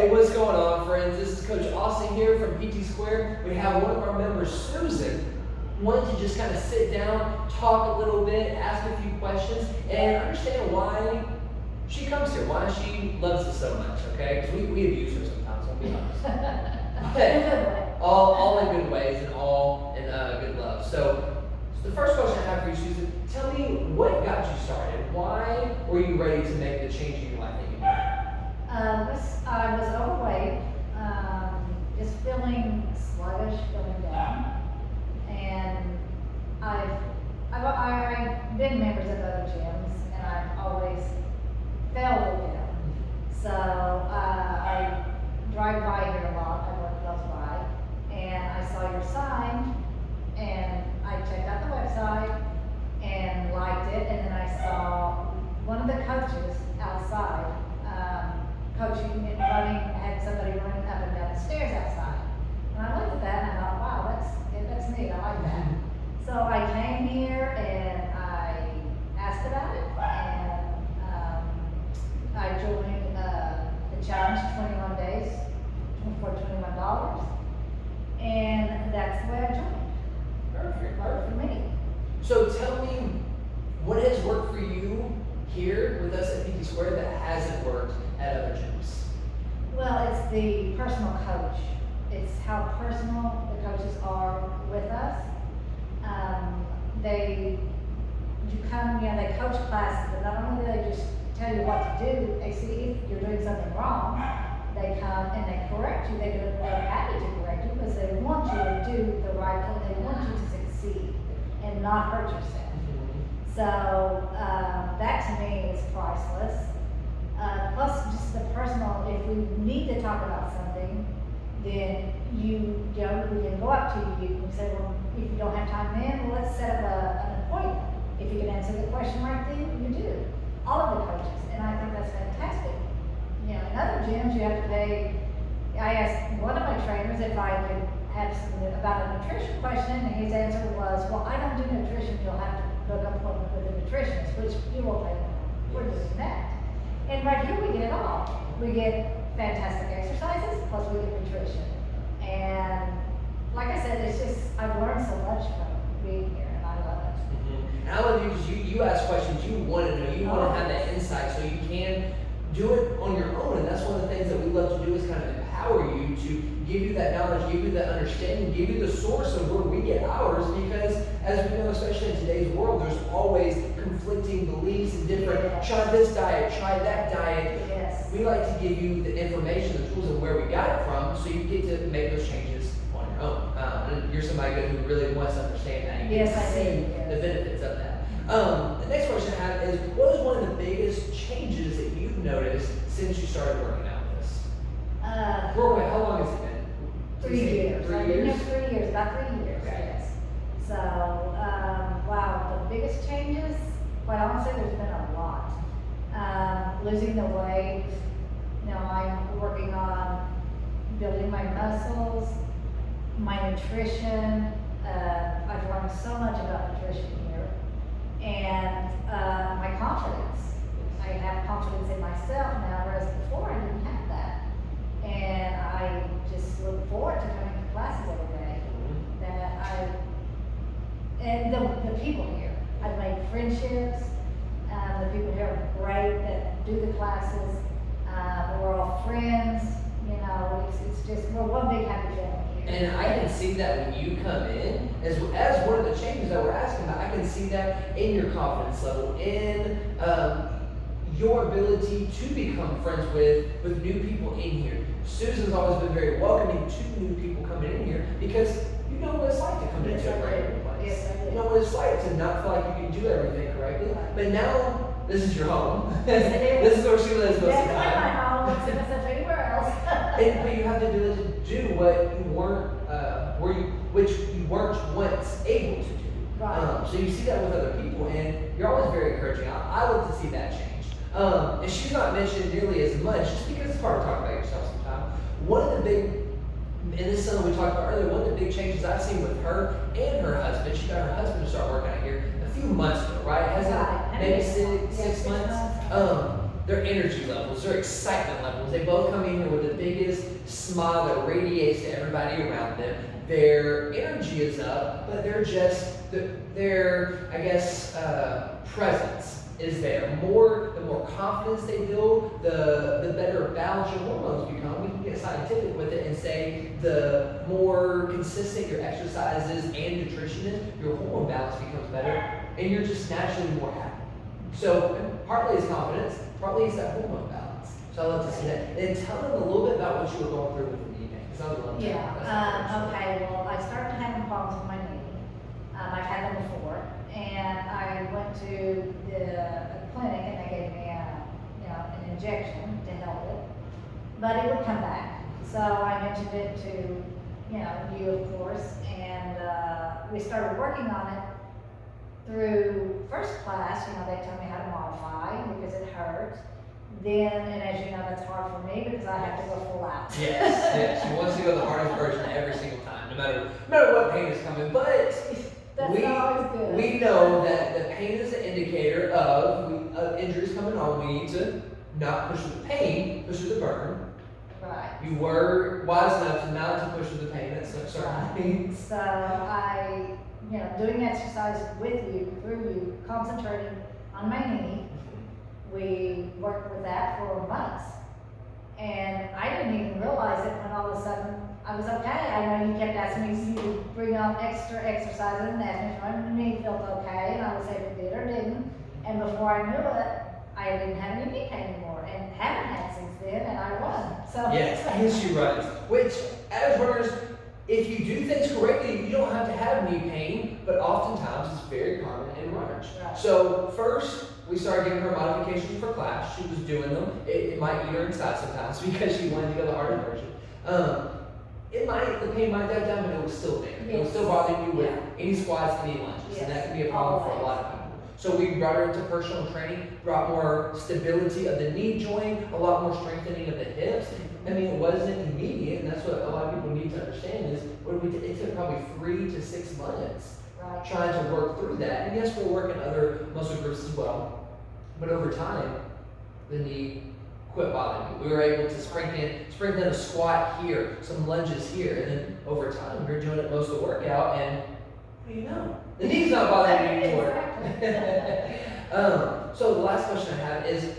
Hey, what's going on, friends? This is Coach Austin here from PT Square. We have one of our members, Susan, wanted to just kind of sit down, talk a little bit, ask a few questions, and understand why she comes here, why she loves us so much, okay? Because we abuse her sometimes, I'll be honest. But all in good ways and all in good love. So the first question I have for you, Susan, tell me what got you started? Why were you ready to make the change in your life that you made? I was overweight, just feeling sluggish, feeling down, and I've been members of other gyms, and I've always felt it down. So I drive by here a lot. I work close by, and I saw your sign, and I checked out the website and liked it, and then I saw one of the coaches outside. Coaching and running, had somebody running up and down the stairs outside. And I looked at that and I thought, wow, that's neat, I like that. So I came here and I asked about it, and I joined the challenge 21 days for $21. And that's the way I joined. Perfect. Worked for me. So tell me, what has worked for you here with us at PT Square that hasn't worked at other gyms? Well, it's the personal coach. It's how personal the coaches are with us. They coach classes, but not only do they just tell you what to do, they see if you're doing something wrong, they come and they correct you. They're happy to correct you because they want you to do the right thing. They want you to succeed and not hurt yourself. So that to me is priceless. Plus just the personal, if we need to talk about something, then we can go up to you and say, well, if you don't have time then, well, let's set up an appointment. If you can answer the question right then, you do. All of the coaches, and I think that's fantastic. In other gyms you have to pay. I asked one of my trainers if I could have some about a nutrition question, and his answer was, well, I don't do nutrition, you'll have to book an appointment with a nutritionist, which you will pay for doing that. And right here we get it all. We get fantastic exercises, plus we get nutrition. And like I said, it's just, I've learned so much from being here, and I love it. And I love you because you ask questions you want to know, you want to have that insight so you can do it on your own. And that's one of the things that we love to do is kind of empower you to give you that knowledge, give you that understanding, give you the source of where we get ours, because as we know, especially in today's world, there's always conflicting beliefs and different, try this diet, try that diet. Yes. We like to give you the information, the tools, and where we got it from, so you get to make those changes on your own. And you're somebody good who really wants to understand that. You Yes, can I see do. the benefits of that. The next question I have is, what is one of the biggest changes that you've noticed since you started working out with us? Real quick, how long has it been? 3 years. 3 I've been years? here 3 years, about 3 years, Okay. yes. So, wow, the biggest changes, quite honestly, there's been a lot. Losing the weight, I'm working on building my muscles, my nutrition. I've learned so much about nutrition here. And my confidence. I have confidence in myself now, whereas before I didn't have that. And I just look forward to coming to classes every day. And the people here. I've made friendships. The people here are great that do the classes. We're all friends. It's just, we're one big happy family here. And I can see that when you come in, as one of the changes that we're asking about, I can see that in your confidence level, in your ability to become friends with new people in here. Susan's always been very welcoming to new people coming in here because you know what it's like to come Yes, into a I brand do. new place. Yes, I do. You know what it's like to not feel like you can do everything correctly. But now, this is your home. Yes, it is. This is where she lives most of the Definitely my time. home, it's innocent anywhere else. But you have the ability to do what you weren't, which you weren't once able to do. Right. So you see that with other people, and you're always very encouraging. I look to see that change. And she's not mentioned nearly as much, just because it's hard to talk about yourself sometimes. One of the big, and this is something we talked about earlier, one of the big changes I've seen with her and her husband, she got her husband to start working out here a few months ago, right? Hasn't Right. maybe Yeah, six months? their energy levels, their excitement levels. They both come in here with the biggest smile that radiates to everybody around them. Their energy is up, but they're just, their, I guess, presence is there. The more confidence they build, the better balanced your hormones become. We can get scientific with it and say the more consistent your exercises and nutrition is, your hormone balance becomes better, and you're just naturally more happy. So partly it's confidence, partly it's that hormone balance. So I love to see that. And tell them a little bit about what you were going through with the knee pain. 'Cause I would love to. Okay, well, I started having problems with my knee. I've had them before, and I went to the clinic and they gave me an injection to help it, but it would come back. So I mentioned it to, you of course, and we started working on it through first class. They told me how to modify because it hurt. Then, and as you know, that's hard for me because I have to go full out. Yes. She wants to go the hardest version every single time, no matter what pain is coming. But That's always good. we know that the pain is an indicator of injuries coming on. We need to not push through the pain, push through the burn. Right. You were wise enough to not to push through the pain at certain things. So I, doing exercise with you, through you, concentrating on my knee, we worked with that for months. And I didn't even realize it when all of a sudden I was okay. I know you kept asking me to bring up extra exercises and asked me if my knee felt okay, and I would say if it did or didn't. And before I knew it, I didn't have any knee pain anymore, and haven't had since then, and I won. So Yes, she runs. Which, as runners, if you do things correctly, you don't have to have knee pain, but oftentimes it's very common in runners. Right. So first, we started giving her modifications for class. She was doing them. It might eat her inside sometimes because she wanted to go the harder version. The pain might die down, but it was still there. It was still bothering you with any squats, any lunges, and that can be a problem for a lot of people. So we brought her into personal training, brought more stability of the knee joint, a lot more strengthening of the hips. I mean, it wasn't immediate, and that's what a lot of people need to understand is it took probably 3 to 6 months trying to work through that. And yes, we're working other muscle groups as well, but over time, the knee quit bothering me. We were able to sprinkle in a squat here, some lunges here, and then over time, we were doing it most of the workout, and the knee's not bothering me anymore. So the last question I have is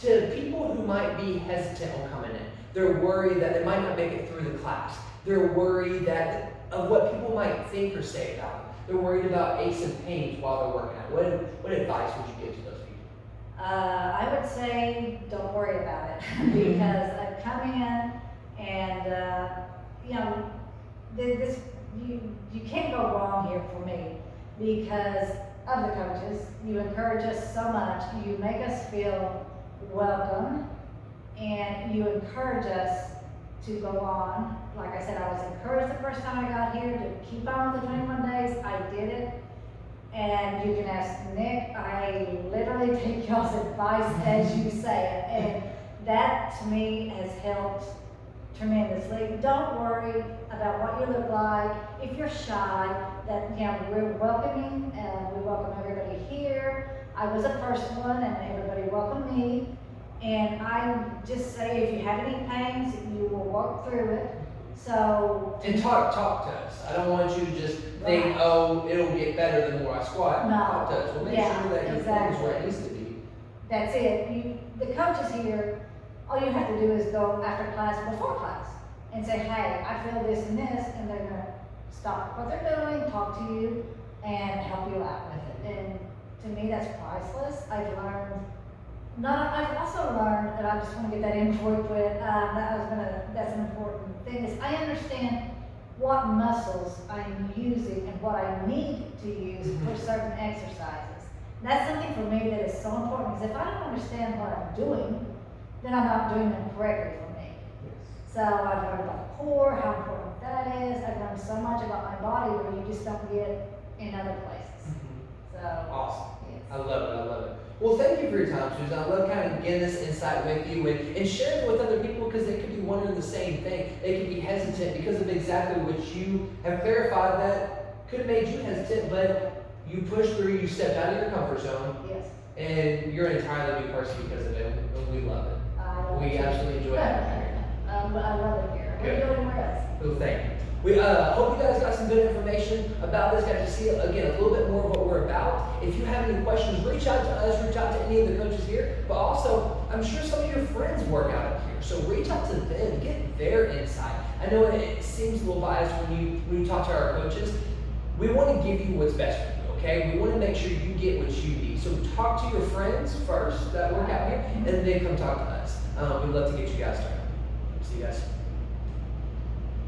to people who might be hesitant on coming in. They're worried that they might not make it through the class. They're worried of what people might think or say about it. They're worried about aches and pains while they're working out. What advice would you give to those people? I would say don't worry about it because I've come in and you can't go wrong here for me because of the coaches. You encourage us so much. You make us feel welcome, and you encourage us to go on. Like I said, I was encouraged the first time I got here to keep on with the 21 days. I did it. And you can ask Nick, I literally take y'all's advice as you say it. And that to me has helped tremendously. Don't worry about what you look like. If you're shy, we're welcoming and we welcome everybody here. I was the first one and everybody welcomed me. And I just say if you have any pains, you will walk through it. So and talk to us. I don't want you to just think, it'll get better the more I squat. No. Talk to us. We'll make sure that your form is where it needs to be. That's it. The coaches here, all you have to do is go after class, before class, and say, hey, I feel this and this, and they're gonna stop what they're doing, talk to you, and help you out with it. And to me, that's priceless. I've also learned, and I just want to get that in before we quit, that's an important thing, is I understand what muscles I'm using and what I need to use for certain exercises. And that's something for me that is so important, because if I don't understand what I'm doing, then I'm not doing them correctly for me. So I've learned about the core, how important that is. I've learned so much about my body where you just don't get in other places. So awesome. Yes. I love it. Well, thank you for your time, Susan. I love kind of getting this insight with you and sharing it with other people because they could be wondering the same thing. They could be hesitant because of exactly what you have clarified that could have made you hesitant, but you pushed through, you stepped out of your comfort zone, Yes. And you're an entirely new person because of it, and we love it. We absolutely enjoy having you here. I love it here. What are you doing with us? Well, thank you. We hope you guys got some good information about this, got to see, again, a little bit more of what we're about. If you have any questions, reach out to us, reach out to any of the coaches here. But also, I'm sure some of your friends work out up here, so reach out to them, get their insight. I know it seems a little biased when you talk to our coaches. We want to give you what's best for you, okay? We want to make sure you get what you need. So talk to your friends first that work out here, and then come talk to us. We'd love to get you guys started. See you guys.